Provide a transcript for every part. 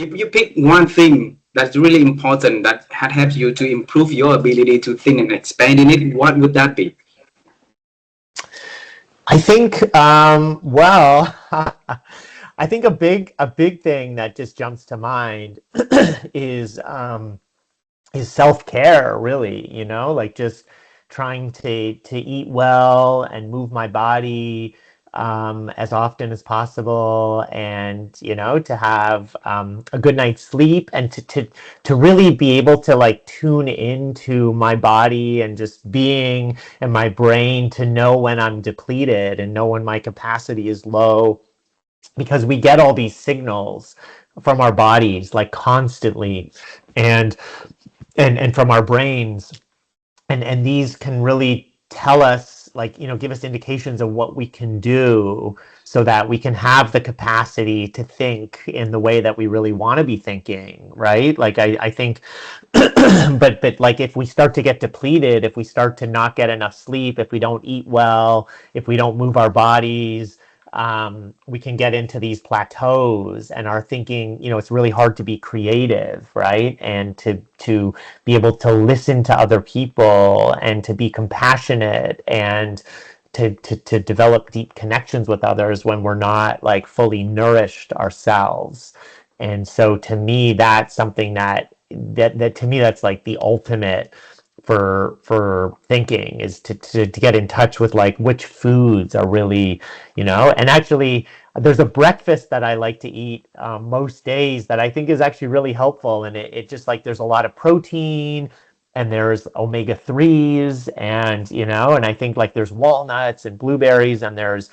if you pick one thing that's really important that had helped you to improve your ability to think and expand in it, what would that be? I think, well, I think a big thing that just jumps to mind is self-care, really, like just trying to eat well and move my body as often as possible, and to have a good night's sleep, and to really be able to like tune into my body and just being and my brain to know when I'm depleted and know when my capacity is low, because we get all these signals from our bodies like constantly, and from our brains, and these can really tell us, like, give us indications of what we can do so that we can have the capacity to think in the way that we really want to be thinking, right? Like I think but like if we start to get depleted, if we start to not get enough sleep, if we don't eat well, if we don't move our bodies, we can get into these plateaus, and our thinking, it's really hard to be creative, right? And to be able to listen to other people and to be compassionate and to develop deep connections with others when we're not like fully nourished ourselves. And so to me, that's something that to me, that's like the ultimate for thinking, is to get in touch with like which foods are really, and actually there's a breakfast that I like to eat most days that I think is actually really helpful, and it just like there's a lot of protein, and there's omega-3s, and I think like there's walnuts and blueberries, and there's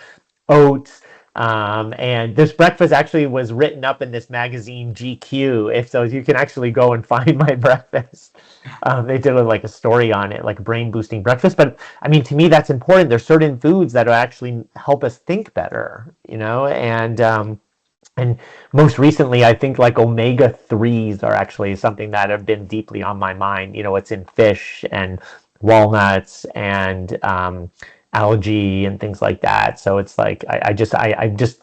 oats. And this breakfast actually was written up in this magazine GQ. If so, you can actually go and find my breakfast. They did like a story on it, like a brain boosting breakfast. But I mean, to me, that's important. There's certain foods that actually help us think better, and most recently, I think like omega-3s are actually something that have been deeply on my mind. It's in fish and walnuts and algae and things like that. So it's like I just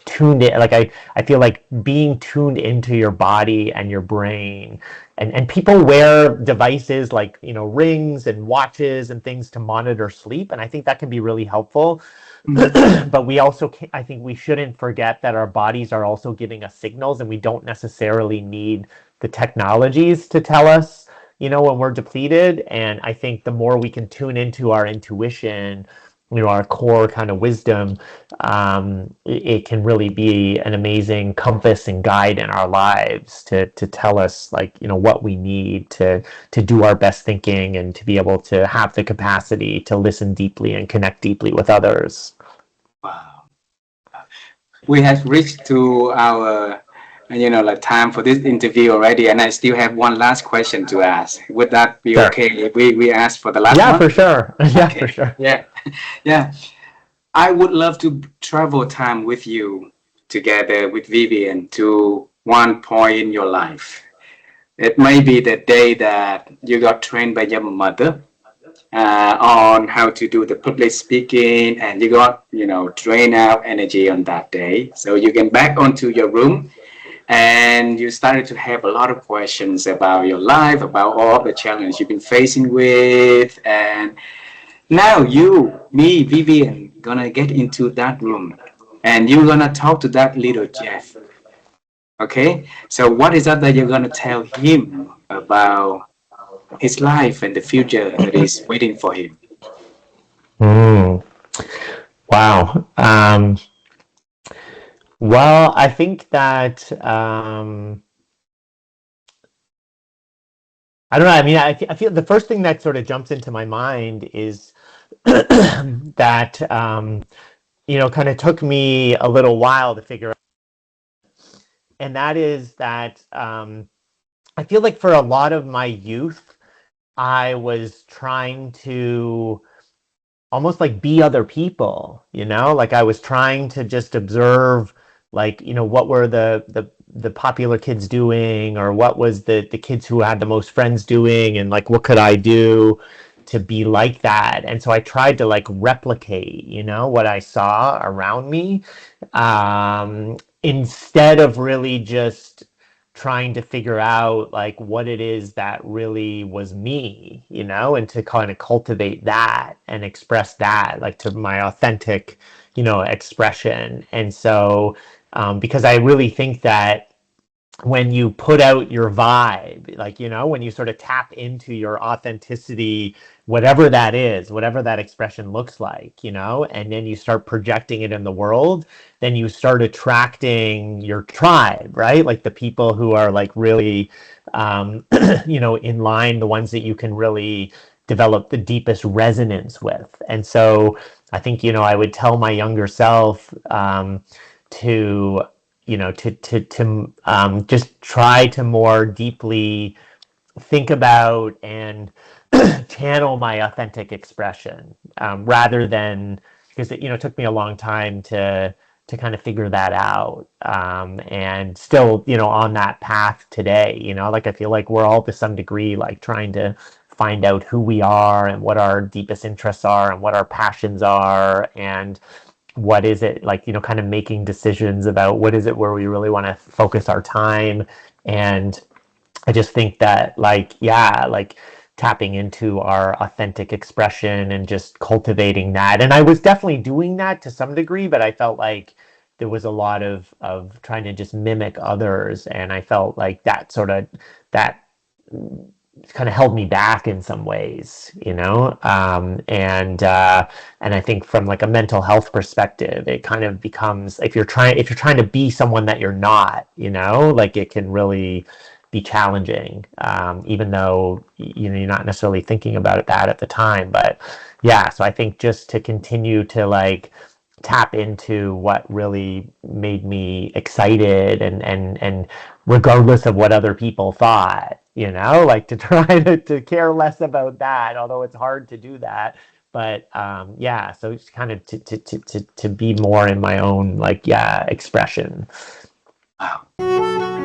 tuned it. Like I feel like being tuned into your body and your brain. And people wear devices like rings and watches and things to monitor sleep, and I think that can be really helpful. But we also I think we shouldn't forget that our bodies are also giving us signals, and we don't necessarily need the technologies to tell us when we're depleted. And I think the more we can tune into our intuition, our core kind of wisdom, it can really be an amazing compass and guide in our lives to tell us like what we need to do our best thinking, and to be able to have the capacity to listen deeply and connect deeply with others. Wow. We have reached to our like time for this interview already, and I still have one last question to ask. Would that be Sure. okay if we ask for the last Yeah, one? for sure. Yeah, Okay. for sure. Yeah. Yeah. I would love to travel time with you together with Vivian to one point in your life. It may be the day that you got trained by your mother on how to do the public speaking, and you got drain out energy on that day, so you get back onto your room and you started to have a lot of questions about your life, about all the challenges you've been facing with. And now you, me, Vivian, gonna get into that room, and you're gonna talk to that little Jeff. Okay, so what is that you're gonna tell him about his life and the future that is waiting for him? Mm. Wow. Well, I think that I don't know. I mean, I feel the first thing that sort of jumps into my mind is that kind of took me a little while to figure out, and that is that I feel like for a lot of my youth, I was trying to almost like be other people, like I was trying to just observe, like, what were the popular kids doing, or what was the kids who had the most friends doing, and like what could I do to be like that. And so I tried to like replicate, what I saw around me, instead of really just trying to figure out like what it is that really was me, you know, and to kind of cultivate that and express that like to my authentic, you know, expression. And so, because I really think that when you put out your vibe, like, you know, when you sort of tap into your authenticity, whatever that is, whatever that expression looks like, you know, and then you start projecting it in the world, then you start attracting your tribe, right? Like the people who are like really, you know, in line, the ones that you can really develop the deepest resonance with. And so I think, you know, I would tell my younger self, to you know just try to more deeply think about and channel my authentic expression, rather than, because it, you know, took me a long time to kind of figure that out, and still, you know, on that path today, you know, like I feel like we're all to some degree like trying to find out who we are and what our deepest interests are and what our passions are, and what is it, like, you know, kind of making decisions about what is it where we really want to focus our time. And I just think that, like, yeah, like tapping into our authentic expression and just cultivating that. And I was definitely doing that to some degree, but I felt like there was a lot of trying to just mimic others, and I felt like that sort of that kind of held me back in some ways, you know. And I think from like a mental health perspective, it kind of becomes, if you're trying to be someone that you're not, you know, like it can really be challenging, even though, you know, you're not necessarily thinking about it that at the time. But yeah, so I think just to continue to like tap into what really made me excited, and regardless of what other people thought, you know, like to try to care less about that, although it's hard to do that. But yeah, so it's kind of to be more in my own, like, yeah, expression. Wow.